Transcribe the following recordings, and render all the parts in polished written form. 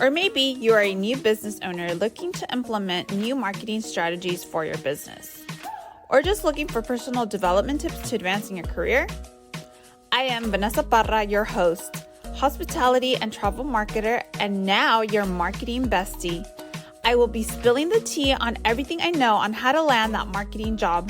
Or maybe you are a new business owner looking to implement new marketing strategies for your business. Or just looking for personal development tips to advance in your career. I am Vanessa Parra, your host, hospitality and travel marketer, and now your marketing bestie. I will be spilling the tea on everything I know on how to land that marketing job.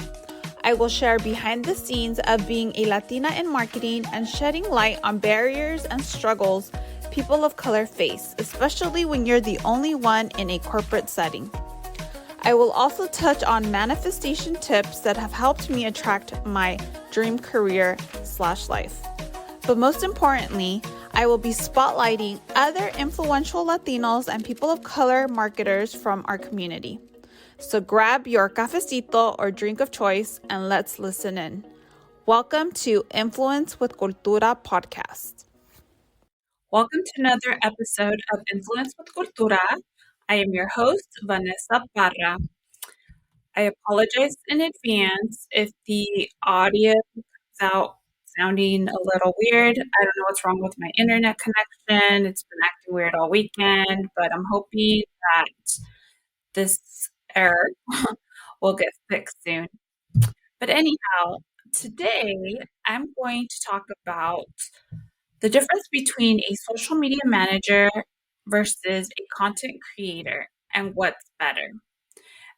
I will share behind the scenes of being a Latina in marketing and shedding light on barriers and struggles people of color face, especially when you're the only one in a corporate setting. I will also touch on manifestation tips that have helped me attract my dream career/life. But most importantly, I will be spotlighting other influential Latinos and people of color marketers from our community. So grab your cafecito or drink of choice and let's listen in. Welcome to Influence with Cultura podcast. Welcome to another episode of Influence with Cultura. I am your host, Vanessa Parra. I apologize in advance if the audio comes out sounding a little weird. I don't know what's wrong with my internet connection. It's been acting weird all weekend, but I'm hoping that this error will get fixed soon. But anyhow, today I'm going to talk about the difference between a social media manager versus a content creator and what's better.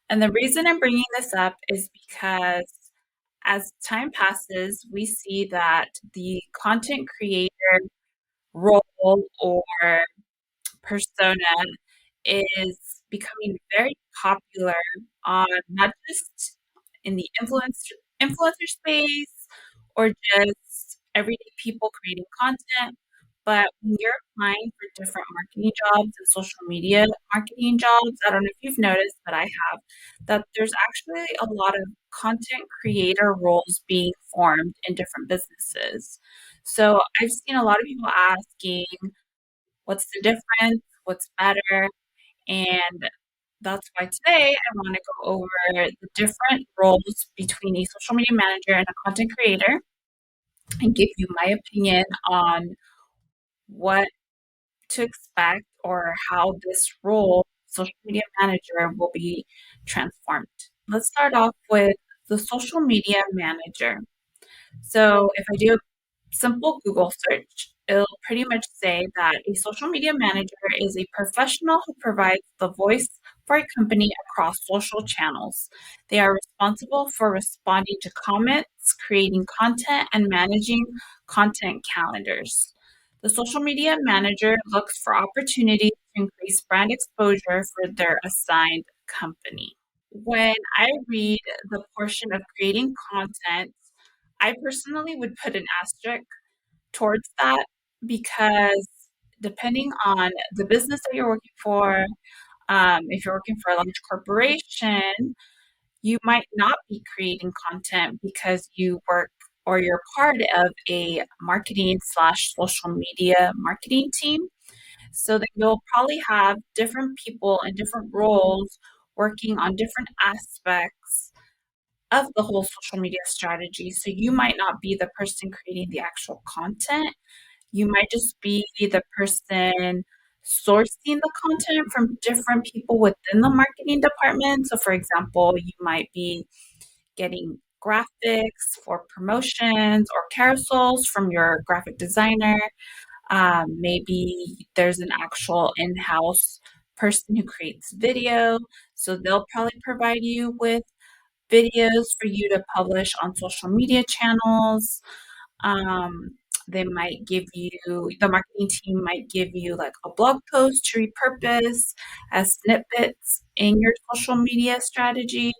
And the reason I'm bringing this up is because as time passes, we see that the content creator role or persona is becoming very popular on not just in the influencer space or just everyday people creating content, but when you're applying for different marketing jobs and social media marketing jobs, I don't know if you've noticed, but I have, that there's actually a lot of content creator roles being formed in different businesses. So I've seen a lot of people asking, what's the difference? What's better? And that's why today I want to go over the different roles between a social media manager and a content creator and give you my opinion on what to expect or how this role, social media manager, will be transformed. Let's start off with the social media manager. So if I do a simple Google search, it'll pretty much say that a social media manager is a professional who provides the voice for a company across social channels. They are responsible for responding to comments, creating content, and managing content calendars. The social media manager looks for opportunities to increase brand exposure for their assigned company. When I read the portion of creating content, I personally would put an asterisk towards that because depending on the business that you're working for, if you're working for a large corporation, you might not be creating content because you work or you're part of a marketing/social media marketing team. So that you'll probably have different people in different roles working on different aspects of the whole social media strategy. So you might not be the person creating the actual content. You might just be the person sourcing the content from different people within the marketing department. So, for example, you might be getting graphics for promotions or carousels from your graphic designer. Maybe there's an actual in-house person who creates video. So they'll probably provide you with videos for you to publish on social media channels. Um, they might give you, the marketing team might give you like a blog post to repurpose as snippets in your social media strategy.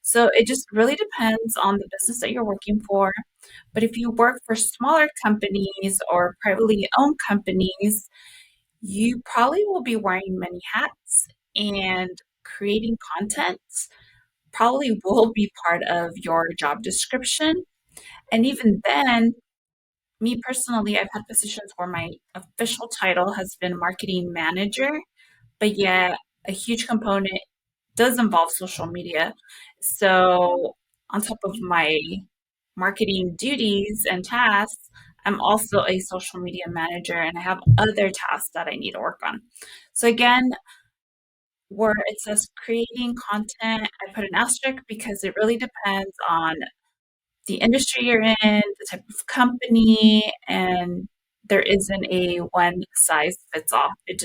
So it just really depends on the business that you're working for. But if you work for smaller companies or privately owned companies, you probably will be wearing many hats and creating content probably will be part of your job description. And even then, me personally, I've had positions where my official title has been marketing manager, but yet a huge component does involve social media. So, on top of my marketing duties and tasks, I'm also a social media manager and I have other tasks that I need to work on. So again, where it says creating content, I put an asterisk because it really depends on the industry you're in, the type of company, and there isn't a one size fits all. It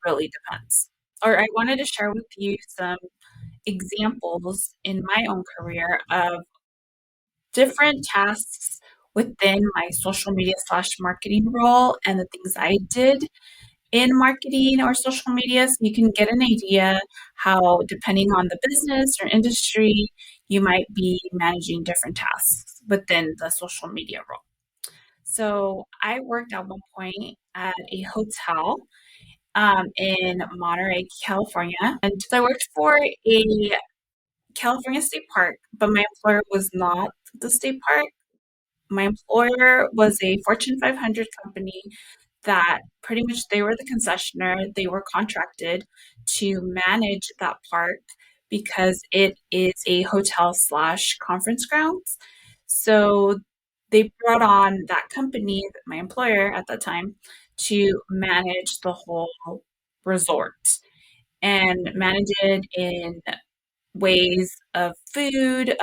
really depends. Or I wanted to share with you some examples in my own career of different tasks within my social media slash marketing role and the things I did in marketing or social media so you can get an idea how, depending on the business or industry, you might be managing different tasks within the social media role. So I worked at one point at a hotel in Monterey, California. And so I worked for a California state park, but my employer was not the state park. My employer was a Fortune 500 company that pretty much they were the concessionaire. They were contracted to manage that park because it is a hotel slash conference grounds. So they brought on that company, my employer at that time, to manage the whole resort and manage it in ways of food,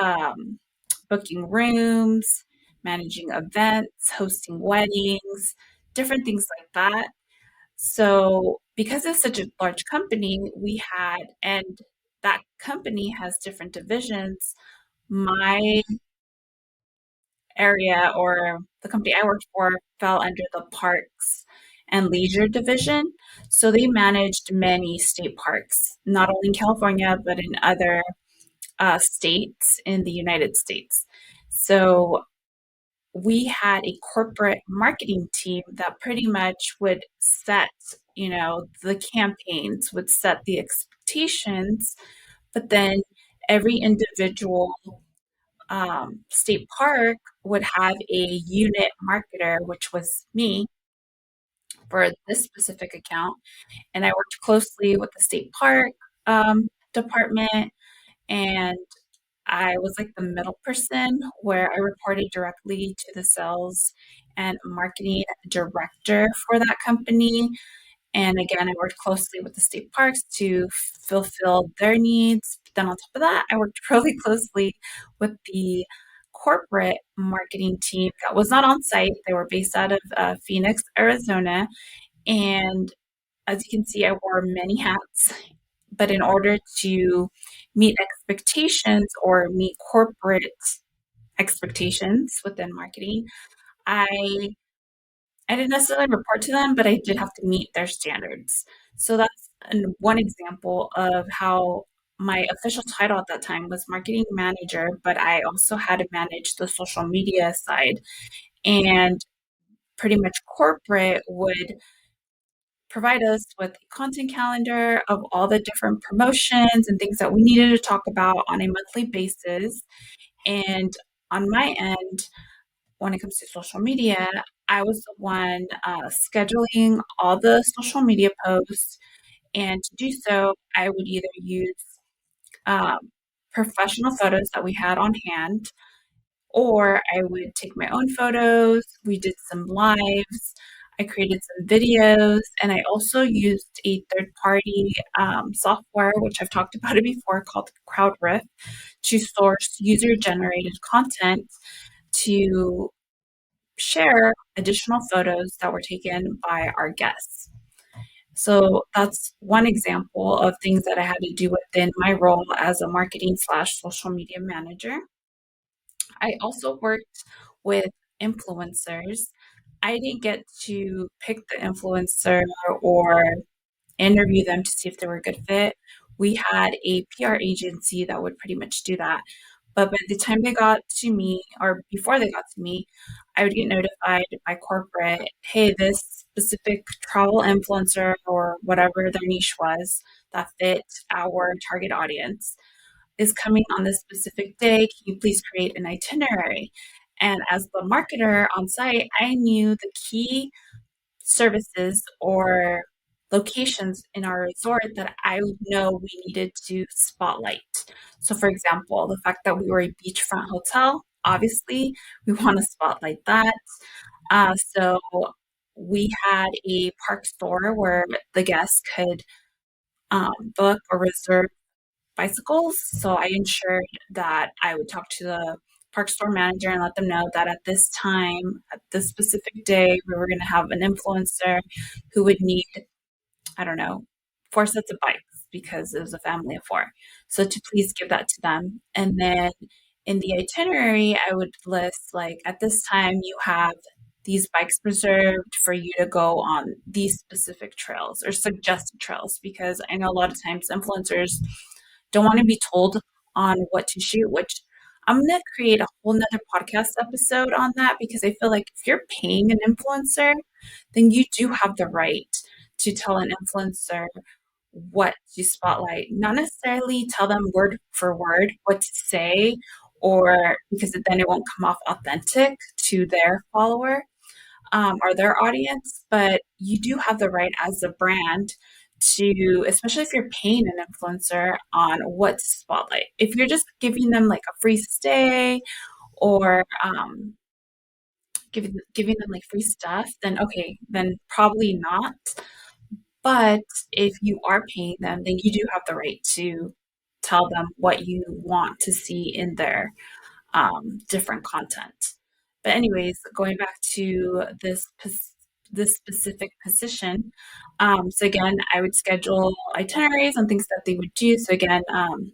booking rooms, managing events, hosting weddings, different things like that. So, because it's such a large company, we had, and that company has different divisions. My area or the company I worked for fell under the parks and leisure division. So they managed many state parks, not only in California, but in other states in the United States. So we had a corporate marketing team that pretty much would set, the campaigns, would set the expectations, but then every individual state park would have a unit marketer, which was me for this specific account. And I worked closely with the state park department, and I was like the middle person where I reported directly to the sales and marketing director for that company. And again, I worked closely with the state parks to fulfill their needs. But then on top of that, I worked really closely with the corporate marketing team that was not on site. They were based out of Phoenix, Arizona. And as you can see, I wore many hats. But in order to meet expectations or meet corporate expectations within marketing, I I didn't necessarily report to them, but I did have to meet their standards. So that's one example of how my official title at that time was marketing manager, but I also had to manage the social media side. And pretty much corporate would provide us with a content calendar of all the different promotions and things that we needed to talk about on a monthly basis. And on my end, when it comes to social media, I was the one scheduling all the social media posts. And to do so, I would either use um, professional photos that we had on hand, or I would take my own photos. We did some lives. I created some videos, and I also used a third party software, which I've talked about it before, called CrowdRiff, to source user generated content to share additional photos that were taken by our guests. So that's one example of things that I had to do within my role as a marketing slash social media manager. I also worked with influencers. I didn't get to pick the influencer or interview them to see if they were a good fit. We had a PR agency that would pretty much do that. But by the time they got to me, or before they got to me, I would get notified by corporate, hey, this specific travel influencer or whatever their niche was that fit our target audience is coming on this specific day. Can you please create an itinerary? And as the marketer on site, I knew the key services or locations in our resort that I would know we needed to spotlight. So, for example, the fact that we were a beachfront hotel, obviously, we want to spotlight that. So we had a park store where the guests could book or reserve bicycles. So I ensured that I would talk to the park store manager and let them know that at this time, at this specific day, we were going to have an influencer who would need, I don't know, 4 sets of bikes because it was a family of four. So to please give that to them. And then in the itinerary, I would list like at this time you have these bikes reserved for you to go on these specific trails or suggested trails because I know a lot of times influencers don't want to be told on what to shoot, which I'm going to create a whole nother podcast episode on that because I feel like if you're paying an influencer, then you do have the right to tell an influencer what to spotlight, not necessarily tell them word for word what to say, or because then it won't come off authentic to their follower or their audience, but you do have the right as a brand to, especially if you're paying an influencer on what to spotlight. If you're just giving them like a free stay or giving them like free stuff, then okay, then probably not. But if you are paying them, then you do have the right to tell them what you want to see in their different content. But anyways, going back to this specific position. So again, I would schedule itineraries and things that they would do. So again,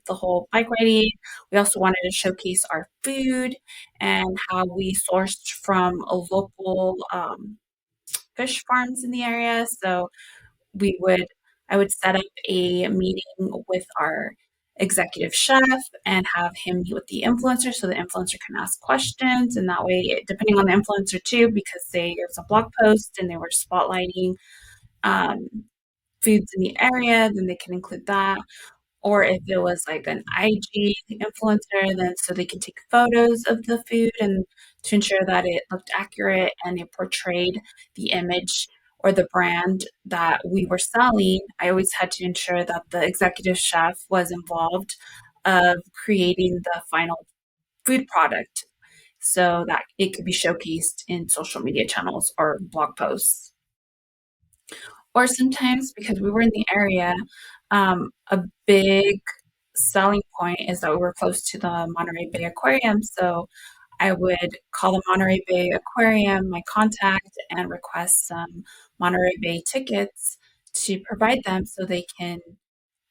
the whole bike riding. We also wanted to showcase our food and how we sourced from a local fish farms in the area. So we would I would set up a meeting with our executive chef and have him meet with the influencer so the influencer can ask questions and that way depending on the influencer too because say there's a blog post and they were spotlighting um, foods in the area then they can include that or if it was like an IG influencer, then so they can take photos of the food and to ensure that it looked accurate and it portrayed the image or the brand that we were selling. I always had to ensure that the executive chef was involved of creating the final food product so that it could be showcased in social media channels or blog posts. Or sometimes because we were in the area, a big selling point is that we were close to the Monterey Bay Aquarium. So I would call the Monterey Bay Aquarium my contact and request some Monterey Bay tickets to provide them so they can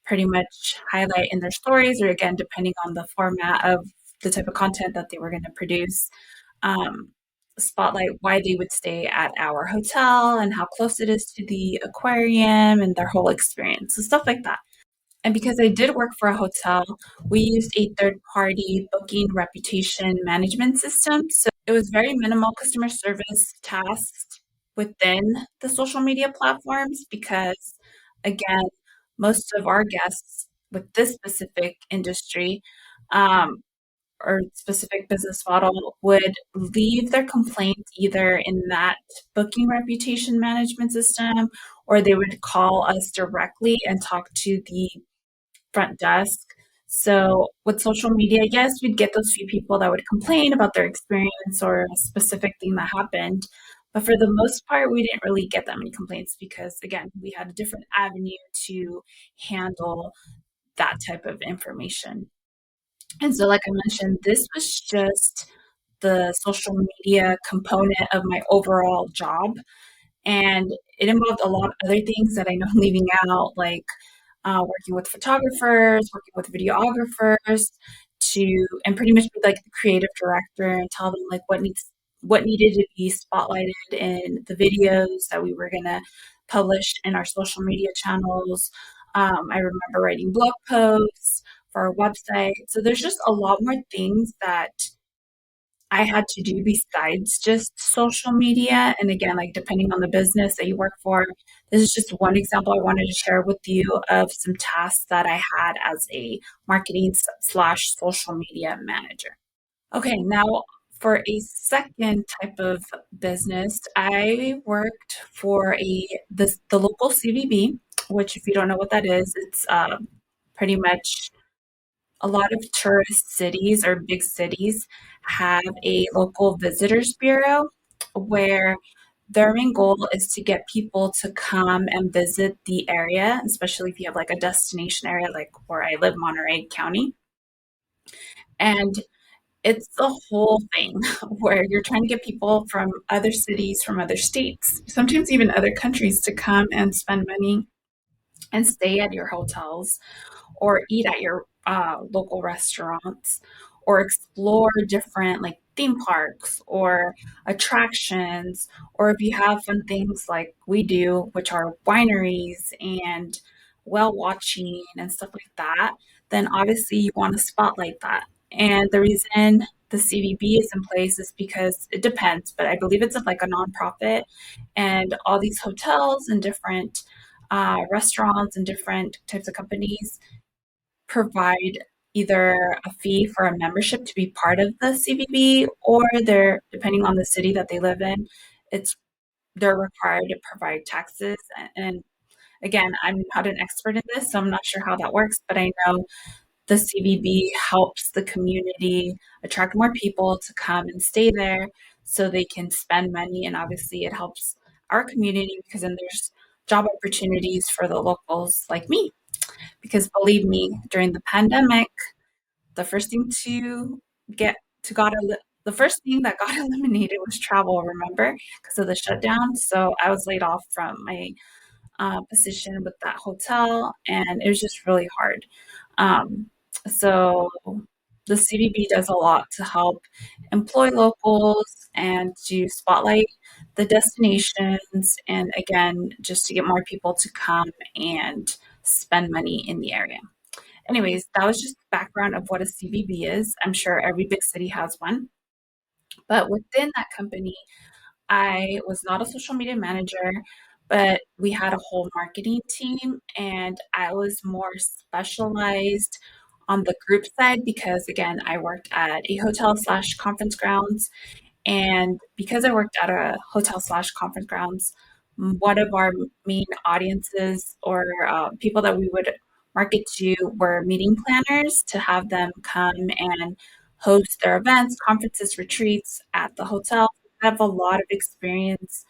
pretty much highlight in their stories or again, depending on the format of the type of content that they were going to produce, um, spotlight why they would stay at our hotel and how close it is to the aquarium and their whole experience, so stuff like that. And because I did work for a hotel, we used a third party booking reputation management system. So it was very minimal customer service tasks within the social media platforms because, again, most of our guests with this specific industry um, or specific business model would leave their complaints either in that booking reputation management system or they would call us directly and talk to the front desk. So with social media, yes, we'd get those few people that would complain about their experience or a specific thing that happened. But for the most part, we didn't really get that many complaints because, again, we had a different avenue to handle that type of information. And so, like I mentioned, this was just the social media component of my overall job. And it involved a lot of other things that I know I'm leaving out, like working with photographers, working with videographers to, and pretty much be like the creative director and tell them like what needed to be spotlighted in the videos that we were going to publish in our social media channels. I remember writing blog posts for our website. So there's just a lot more things that I had to do besides just social media. And again, like depending on the business that you work for, this is just one example I wanted to share with you of some tasks that I had as a marketing slash social media manager. Okay, now for a second type of business, I worked for the local CVB, which if you don't know what that is, it's pretty much a lot of tourist cities or big cities have a local visitors bureau. where their main goal is to get people to come and visit the area, especially if you have like a destination area, like where I live, Monterey County. And it's the whole thing where you're trying to get people from other cities, from other states, sometimes even other countries to come and spend money and stay at your hotels or eat at your local restaurants or explore different like theme parks or attractions, or if you have fun things like we do, which are wineries and whale watching and stuff like that, then obviously you want to spotlight that. And the reason the CVB is in place is because it depends, but I believe it's like a nonprofit, and all these hotels and different restaurants and different types of companies provide either a fee for a membership to be part of the CVB, or they're, depending on the city that they live in, it's they're required to provide taxes. And again, I'm not an expert in this, so I'm not sure how that works, but I know the CVB helps the community attract more people to come and stay there so they can spend money. And obviously, it helps our community because then there's job opportunities for the locals like me. Because believe me, during the pandemic, the first thing to get to got the first thing that got eliminated was travel. Remember, because of the shutdown. So I was laid off from my position with that hotel, and it was just really hard. Um, so the CVB does a lot to help employ locals and to spotlight the destinations, and again, just to get more people to come and spend money in the area. Anyways, that was just the background of what a CVB is. I'm sure every big city has one. But within that company, I was not a social media manager, but we had a whole marketing team, and I was more specialized on the group side because, again, I worked at a hotel slash conference grounds. And because I worked at a hotel slash conference grounds, one of our main audiences or people that we would market to were meeting planners to have them come and host their events, conferences, retreats at the hotel. I have a lot of experience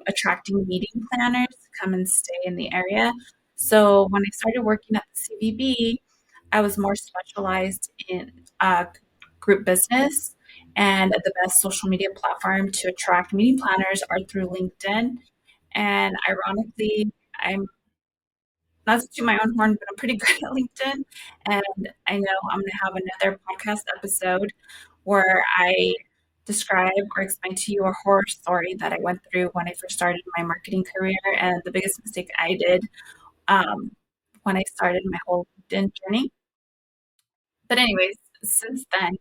attracting meeting planners to come and stay in the area. So when I started working at the CVB, I was more specialized in group business. And the best social media platform to attract meeting planners are through LinkedIn. And ironically, I'm not to my own horn, but I'm pretty good at LinkedIn. And I know I'm going to have another podcast episode where I describe or explain to you a horror story that I went through when I first started my marketing career and the biggest mistake I did um, when I started my whole LinkedIn journey. But anyways, since then,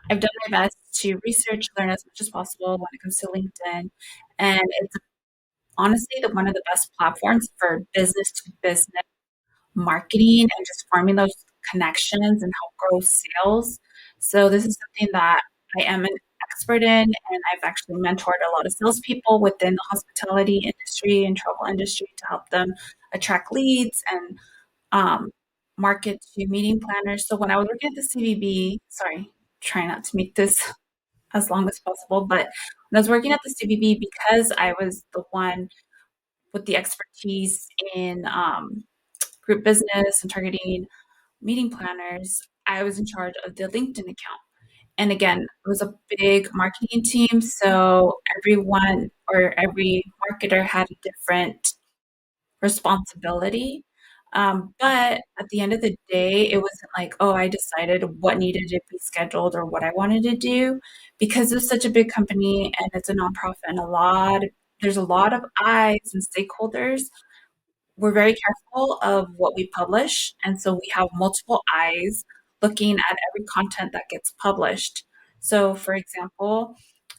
I've done my best to research, learn as much as possible when it comes to LinkedIn, and it's honestly one of the best platforms for business to business marketing and just forming those connections and help grow sales. So this is something that I am an expert in, and I've actually mentored a lot of salespeople within the hospitality industry and travel industry to help them attract leads and um, market to meeting planners. So when I was working at the CVB, sorry, try not to make this as long as possible, but when I was working at the CVB, because I was the one with the expertise in group business and targeting meeting planners, I was in charge of the LinkedIn account. And again, it was a big marketing team. So everyone or every marketer had a different responsibility. But at the end of the day, it wasn't like, oh, I decided what needed to be scheduled or what I wanted to do because it's such a big company and it's a nonprofit and there's a lot of eyes and stakeholders. We're very careful of what we publish. And so we have multiple eyes looking at every content that gets published. So, for example,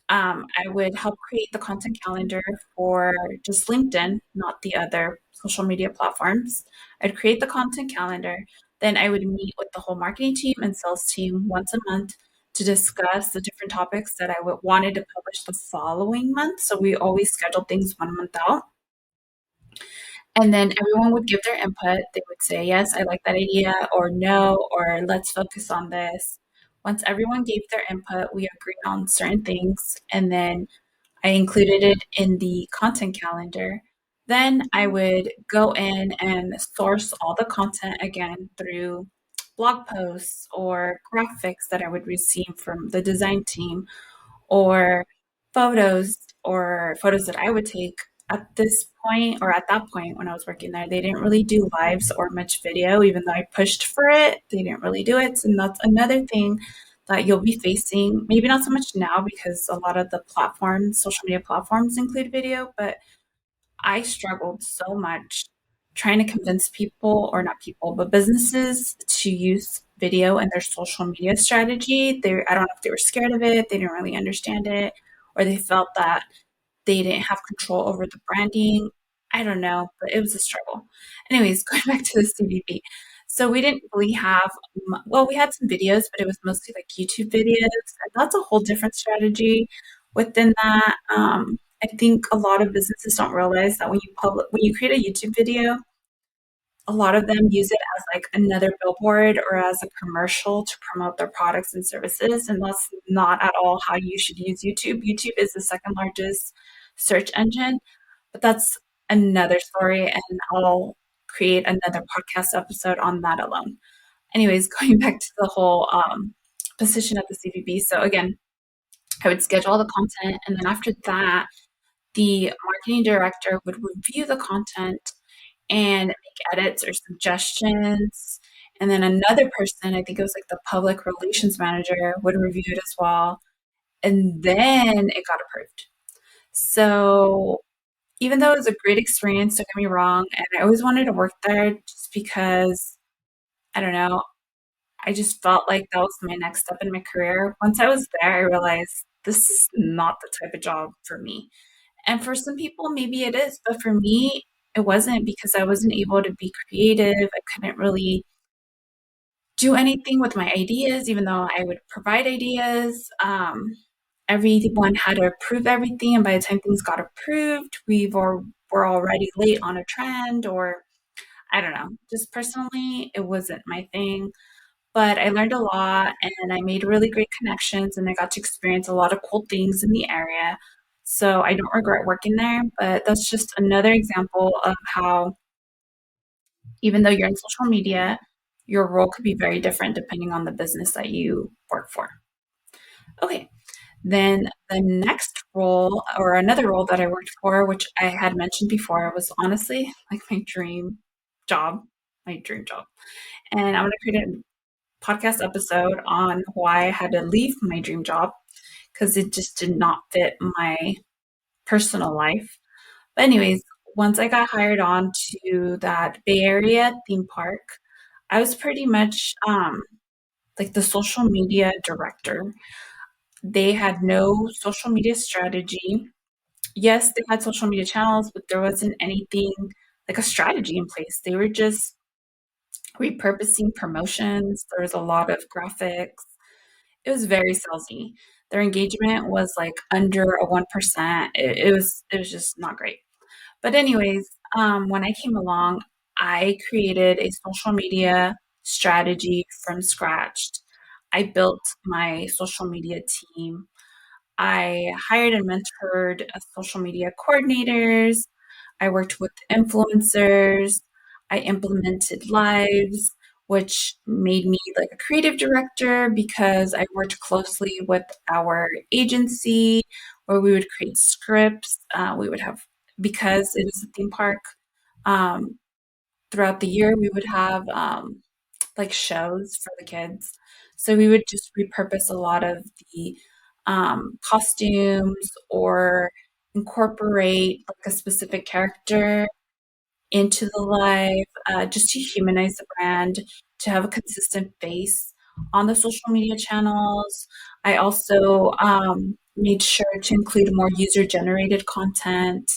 I would help create the content calendar for just LinkedIn, not the other social media platforms. I'd create the content calendar. Then I would meet with the whole marketing team and sales team once a month to discuss the different topics that wanted to publish the following month. So we always schedule things 1 month out. And then everyone would give their input. They would say, yes, I like that idea, or no, or let's focus on this. Once everyone gave their input, we agreed on certain things. And then I included it in the content calendar. Then I would go in and source all the content again through blog posts or graphics that I would receive from the design team, or photos that I would take. At this point, or at that point when I was working there, they didn't really do lives or much video, even though I pushed for it. They didn't really do it. And that's another thing that you'll be facing. Maybe not so much now because a lot of the platforms, social media platforms, include video, but I struggled so much trying to convince people, or not people, but businesses to use video in their social media strategy. I don't know if they were scared of it, they didn't really understand it, or they felt that they didn't have control over the branding. I don't know, but it was a struggle. Anyways, going back to the CVB. So we didn't really have, well, we had some videos, but it was mostly like YouTube videos. And that's a whole different strategy within that. I think a lot of businesses don't realize that when you create a YouTube video, a lot of them use it as like another billboard or as a commercial to promote their products and services. And that's not at all how you should use YouTube. YouTube is the second largest search engine, but that's another story. And I'll create another podcast episode on that alone. Anyways, going back to the whole position at the CVB. So again, I would schedule all the content. And then after that, the marketing director would review the content and make edits or suggestions. And then another person, I think it was like the public relations manager, would review it as well. And then it got approved. So even though it was a great experience, don't get me wrong, and I always wanted to work there just because, I don't know, I just felt like that was my next step in my career. Once I was there, I realized this is not the type of job for me. And for some people, maybe it is, but for me, it wasn't, because I wasn't able to be creative. I couldn't really do anything with my ideas, even though I would provide ideas. Everyone had to approve everything, and by the time things got approved, we're already late on a trend, or I don't know. Just personally, it wasn't my thing. But I learned a lot and I made really great connections, and I got to experience a lot of cool things in the area. So I don't regret working there, but that's just another example of how, even though you're in social media, your role could be very different depending on the business that you work for. Okay. Then the next role, or another role that I worked for, which I had mentioned before, was honestly like job, my dream job. And I'm going to create a podcast episode on why I had to leave my dream job, because it just did not fit my personal life. But anyways, once I got hired on to that Bay Area theme park, I was pretty much like the social media director. They had no social media strategy. Yes, they had social media channels, but there wasn't anything like a strategy in place. They were just repurposing promotions. There was a lot of graphics. It was very salesy. Their engagement was like under a 1%. It was just not great. But anyways, when I came along, I created a social media strategy from scratch. I built my social media team. I hired and mentored social media coordinators. I worked with influencers. I implemented lives, which made me like a creative director because I worked closely with our agency where we would create scripts. We would have, because it is a theme park, um, throughout the year, we would have like shows for the kids. So we would just repurpose a lot of the costumes, or incorporate like a specific character into the live, just to humanize the brand, to have a consistent face on the social media channels. I also made sure to include more user generated content.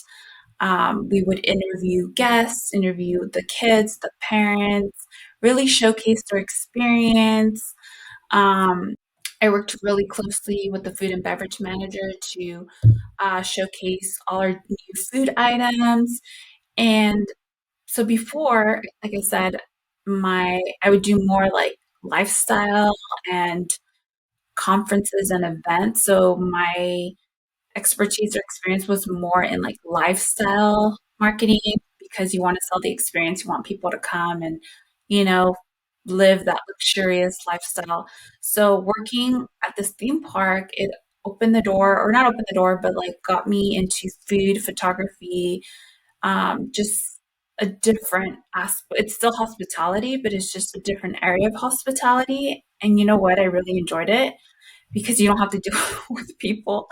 We would interview guests, interview the kids, the parents, really showcase their experience. Um, I worked really closely with the food and beverage manager to showcase all our new food items. And so before, like I said, I would do more like lifestyle and conferences and events. So my expertise or experience was more in like lifestyle marketing because you want to sell the experience. You want people to come and, you know, live that luxurious lifestyle. So working at this theme park, it opened the door, or not opened the door, but like got me into food photography, just a different aspect. It's still hospitality, but it's just a different area of hospitality. And you know what? I really enjoyed it because you don't have to deal with people.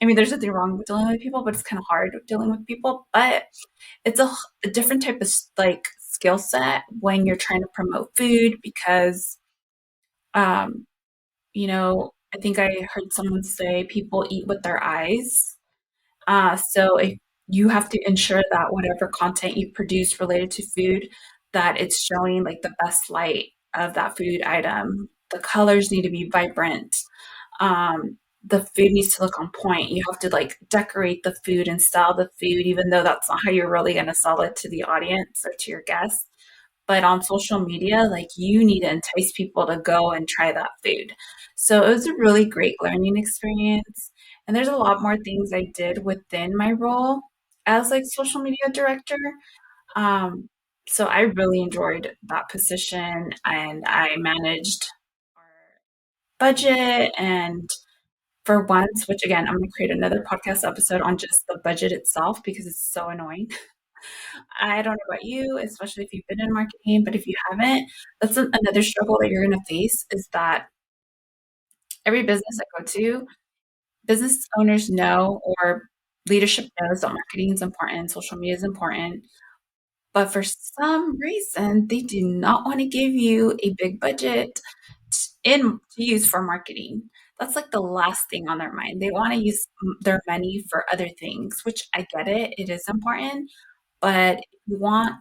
I mean, there's nothing wrong with dealing with people, but it's kind of hard dealing with people. But it's a different type of like skill set when you're trying to promote food because, um, I think I heard someone say people eat with their eyes. So if you have to ensure that whatever content you produce related to food, that it's showing like the best light of that food item. The colors need to be vibrant. The food needs to look on point. You have to like decorate the food and style the food, even though that's not how you're really going to sell it to the audience or to your guests. But on social media, like you need to entice people to go and try that food. So it was a really great learning experience. And there's a lot more things I did within my role as like social media director. Um, so I really enjoyed that position and I managed our budget and for once, which again, I'm going to create another podcast episode on just the budget itself because it's so annoying. I don't know about you, especially if you've been in marketing, but if you haven't, that's another struggle that you're going to face is that every business I go to, business owners know or leadership knows that marketing is important, social media is important, but for some reason, they do not want to give you a big budget to use for marketing. That's like the last thing on their mind. They want to use their money for other things, which I get it. It is important. But if you want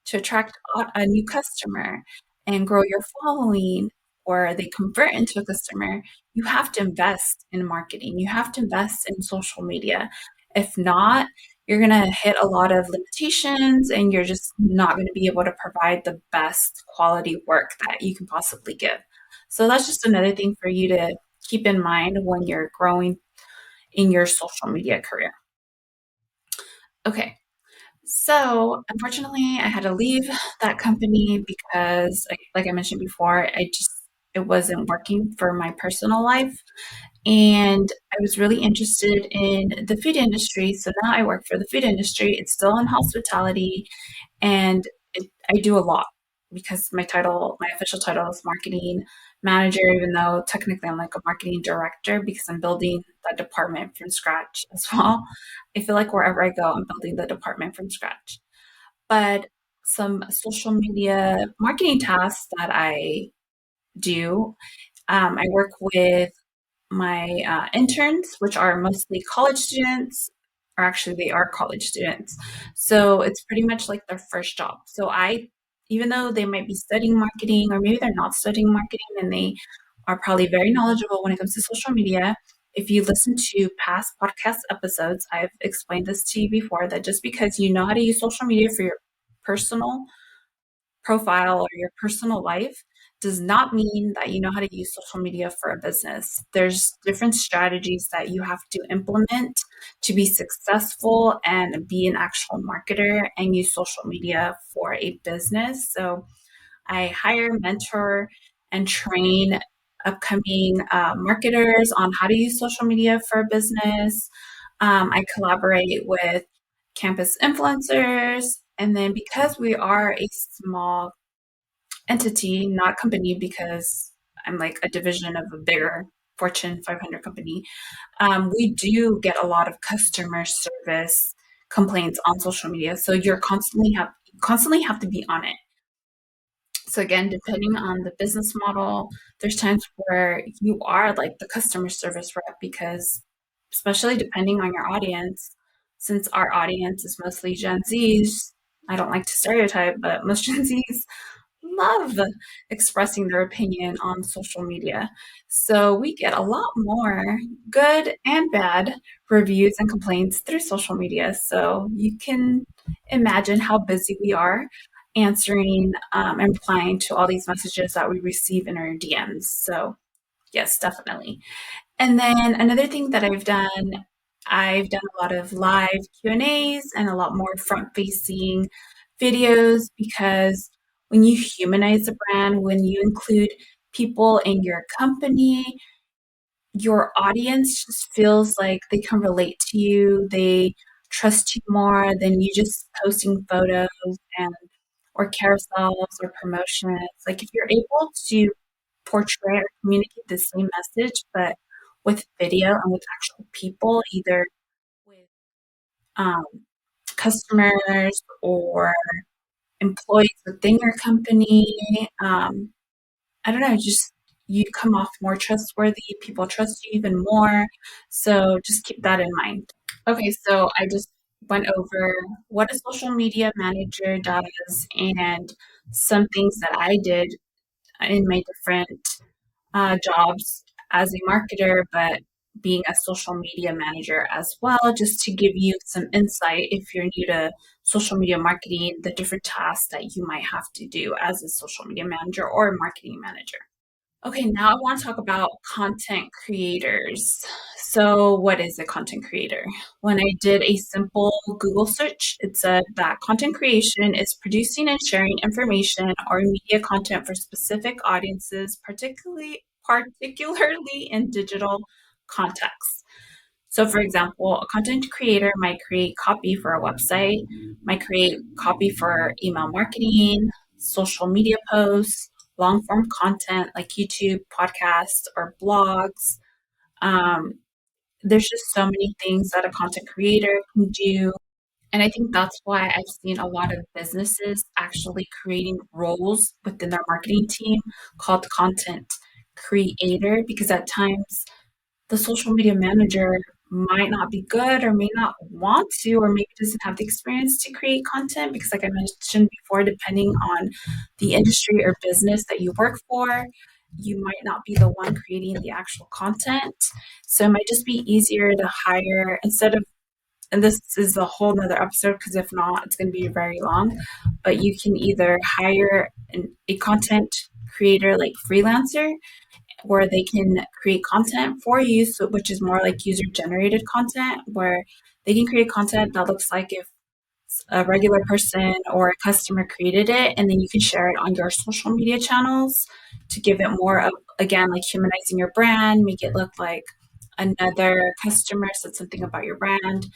to attract a new customer and grow your following, or they convert into a customer, you have to invest in marketing. You have to invest in social media. If not, you're going to hit a lot of limitations and you're just not going to be able to provide the best quality work that you can possibly give. So that's just another thing for you to keep in mind when you're growing in your social media career. Okay, so unfortunately, I had to leave that company because, like I mentioned before, it wasn't working for my personal life, and I was really interested in the food industry. So now I work for the food industry. It's still in hospitality, and I do a lot because my official title is marketing manager, even though technically I'm like a marketing director because I'm building that department from scratch as well. I feel like wherever I go, I'm building the department from scratch. But some social media marketing tasks that I do, I work with my interns, which are mostly college students, or actually they are college students. So it's pretty much like their first job. Even though they might be studying marketing, or maybe they're not studying marketing and they are probably very knowledgeable when it comes to social media. If you listen to past podcast episodes, I've explained this to you before that just because you know how to use social media for your personal profile or your personal life does not mean that you know how to use social media for a business. There's different strategies that you have to implement to be successful and be an actual marketer and use social media for a business. So I hire, mentor, and train upcoming marketers on how to use social media for a business. I collaborate with campus influencers. And then because we are a small entity, not company, because I'm like a division of a bigger Fortune 500 company, we do get a lot of customer service complaints on social media. So constantly have to be on it. So again, depending on the business model, there's times where you are like the customer service rep because especially depending on your audience, since our audience is mostly Gen Zs, I don't like to stereotype, but most Gen Zs love expressing their opinion on social media. So we get a lot more good and bad reviews and complaints through social media. So you can imagine how busy we are answering and replying to all these messages that we receive in our DMs. So, yes, definitely. And then another thing that I've done I've done a lot of live Q&As and a lot more front-facing videos because when you humanize a brand, when you include people in your company, your audience just feels like they can relate to you. They trust you more than you just posting photos and or carousels or promotions. Like if you're able to portray or communicate the same message, but with video and with actual people, either with um, customers or employees within your company. I don't know, just you come off more trustworthy. People trust you even more. So just keep that in mind. Okay, so I just went over what a social media manager does and some things that I did in my different jobs as a marketer, but being a social media manager as well, just to give you some insight if you're new to social media marketing, the different tasks that you might have to do as a social media manager or a marketing manager. Okay, now I want to talk about content creators. So, what is a content creator? When I did a simple Google search, it said that content creation is producing and sharing information or media content for specific audiences, particularly in digital contexts. So, for example, a content creator might create copy for a website, might create copy for email marketing, social media posts, long form content like YouTube, podcasts, or blogs. Um, there's just so many things that a content creator can do. And I think that's why I've seen a lot of businesses actually creating roles within their marketing team called content creator, because at times the social media manager might not be good or may not want to or maybe doesn't have the experience to create content because like I mentioned before, depending on the industry or business that you work for, you might not be the one creating the actual content. So it might just be easier to hire instead of, and this is a whole nother episode because if not it's going to be very long, but you can either hire a content creator like freelancer where they can create content for you, so which is more like user generated content, where they can create content that looks like if a regular person or a customer created it, and then you can share it on your social media channels to give it more of, again, like humanizing your brand, make it look like another customer said something about your brand.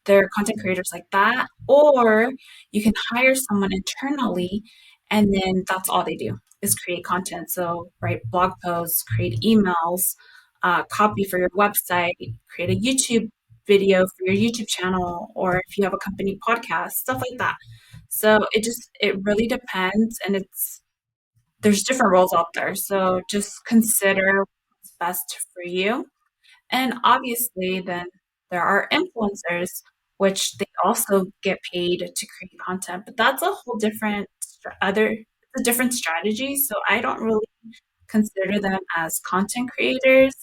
There are content creators like that, or you can hire someone internally, and then that's all they do is create content. So write blog posts, create emails, copy for your website, create a YouTube video for your YouTube channel, or if you have a company podcast, stuff like that. So it really depends, and there's different roles out there. So just consider what's best for you. And obviously, then there are influencers, which they also get paid to create content, but that's a whole different other a different strategy. So I don't really consider them as content creators.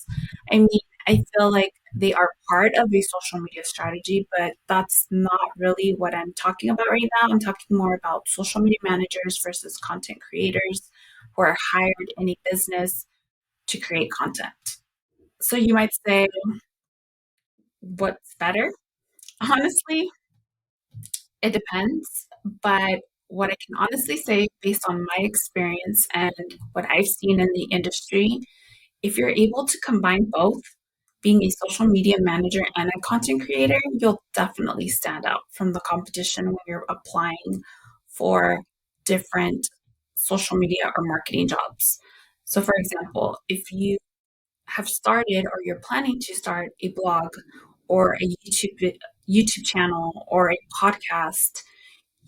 I mean, I feel like they are part of a social media strategy, but that's not really what I'm talking about right now. I'm talking more about social media managers versus content creators who are hired in a business to create content. So you might say, what's better? Honestly, it depends. But what I can honestly say, based on my experience and what I've seen in the industry, if you're able to combine both, being a social media manager and a content creator, you'll definitely stand out from the competition when you're applying for different social media or marketing jobs. So, for example, if you have started or you're planning to start a blog or a YouTube channel or a podcast,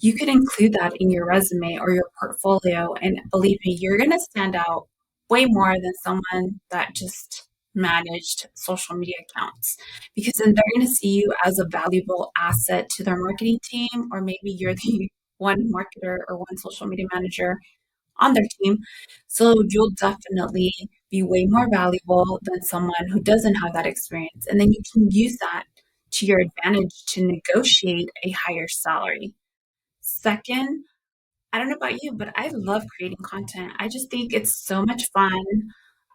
you could include that in your resume or your portfolio. And believe me, you're going to stand out way more than someone that just managed social media accounts because then they're going to see you as a valuable asset to their marketing team, or maybe you're the one marketer or one social media manager on their team. So you'll definitely be way more valuable than someone who doesn't have that experience. And then you can use that to your advantage to negotiate a higher salary. Second, I don't know about you, but I love creating content. I just think it's so much fun.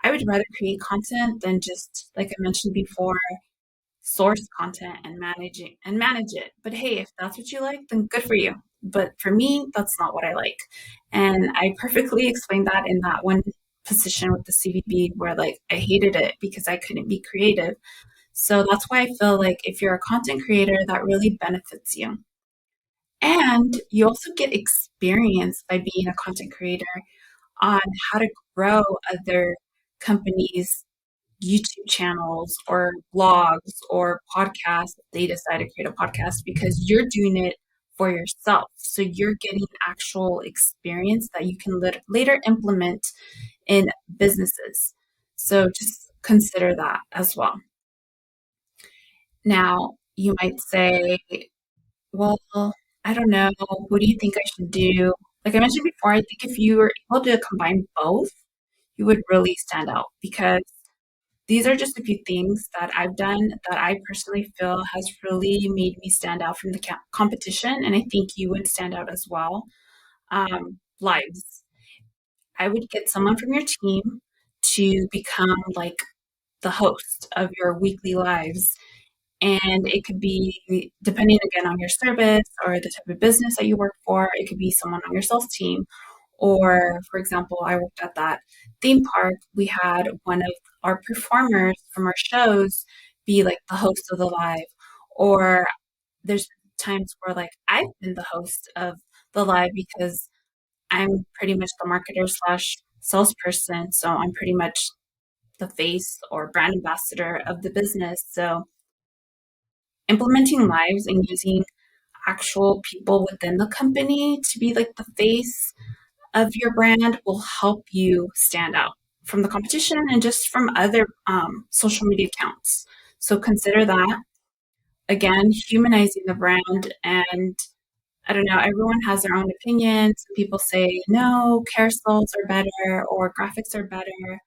I would rather create content than just, like I mentioned before, source content and manage it. But hey, if that's what you like, then good for you. But for me, that's not what I like. And I perfectly explained that in that one position with the CVB where like I hated it because I couldn't be creative. So that's why I feel like if you're a content creator, that really benefits you. And you also get experience by being a content creator on how to grow other companies' YouTube channels or blogs or podcasts if they decide to create a podcast because you're doing it for yourself. So you're getting actual experience that you can later implement in businesses. So just consider that as well. Now, you might say, well, I don't know. What do you think I should do? Like I mentioned before, I think if you were able to combine both, you would really stand out because these are just a few things that I've done that I personally feel has really made me stand out from the competition. And I think you would stand out as well. Lives. I would get someone from your team to become like the host of your weekly lives. And it could be, depending again on your service or the type of business that you work for, it could be someone on your sales team. Or, for example, I worked at that theme park. We had one of our performers from our shows be like the host of the live. Or there's times where like I've been the host of the live because I'm pretty much the marketer slash salesperson. So I'm pretty much the face or brand ambassador of the business. So implementing lives and using actual people within the company to be like the face of your brand will help you stand out from the competition and just from other social media accounts. So consider that. Again, humanizing the brand. And I don't know, everyone has their own opinions. People say, no, carousels are better or graphics are better.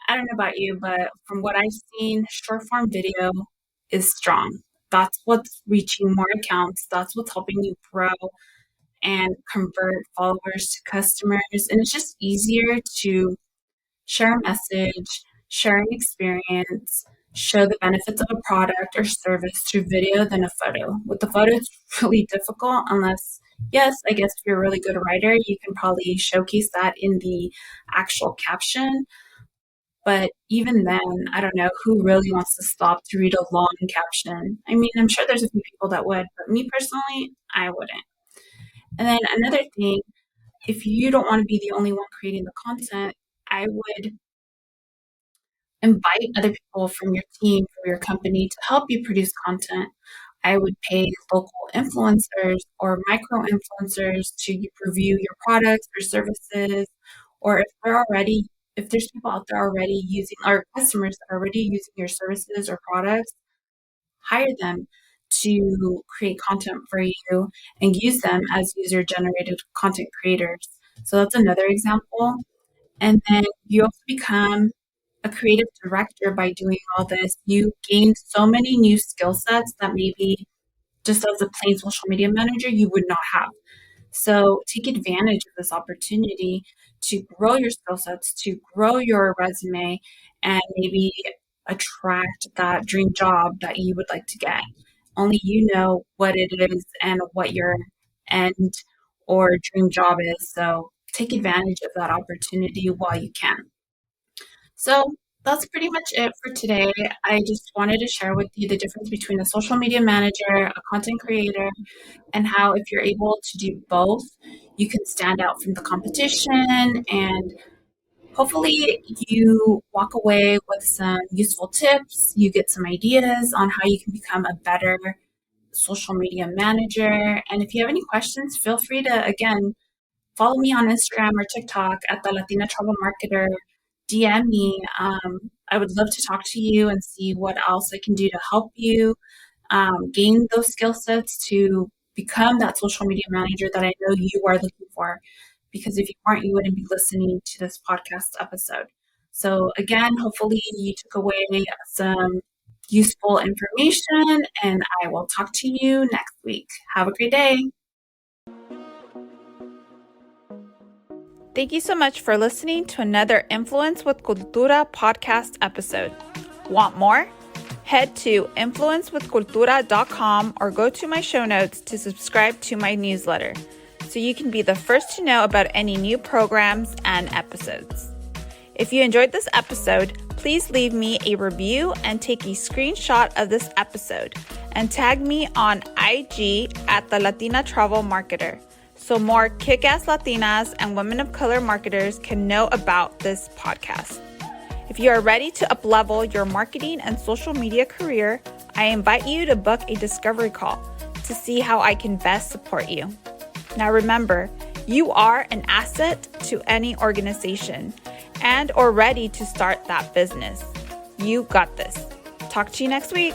I don't know about you, but from what I've seen, short form video is strong. That's what's reaching more accounts. That's what's helping you grow and convert followers to customers. And it's just easier to share a message, share an experience, show the benefits of a product or service through video than a photo. With the photo, it's really difficult unless, yes, I guess if you're a really good writer, you can probably showcase that in the actual caption. But even then, I don't know who really wants to stop to read a long caption. I mean, I'm sure there's a few people that would, but me personally, I wouldn't. And then another thing, if you don't want to be the only one creating the content, I would invite other people from your team, from your company to help you produce content. I would pay local influencers or micro influencers to review your products or services, or if there's people out there already using, or customers that are already using your services or products, hire them to create content for you and use them as user generated content creators. So that's another example. And then you also become a creative director by doing all this. You gain so many new skill sets that maybe just as a plain social media manager you would not have. So take advantage of this opportunity to grow your skill sets, to grow your resume, and maybe attract that dream job that you would like to get. Only you know what it is and what your end or dream job is. So take advantage of that opportunity while you can. So that's pretty much it for today. I just wanted to share with you the difference between a social media manager, a content creator, and how if you're able to do both, you can stand out from the competition and hopefully you walk away with some useful tips. You get some ideas on how you can become a better social media manager. And if you have any questions, feel free to, again, follow me on Instagram or TikTok at the Latina Travel Marketer. DM me. I would love to talk to you and see what else I can do to help you gain those skill sets to become that social media manager that I know you are looking for. Because if you aren't, you wouldn't be listening to this podcast episode. So again, hopefully you took away some useful information and I will talk to you next week. Have a great day. Thank you so much for listening to another Influence with Cultura podcast episode. Want more? Head to influencewithcultura.com or go to my show notes to subscribe to my newsletter so you can be the first to know about any new programs and episodes. If you enjoyed this episode, please leave me a review and take a screenshot of this episode and tag me on IG at the Latina Travel Marketer so more kick-ass Latinas and women of color marketers can know about this podcast. If you are ready to up-level your marketing and social media career, I invite you to book a discovery call to see how I can best support you. Now remember, you are an asset to any organization and or ready to start that business. You got this. Talk to you next week.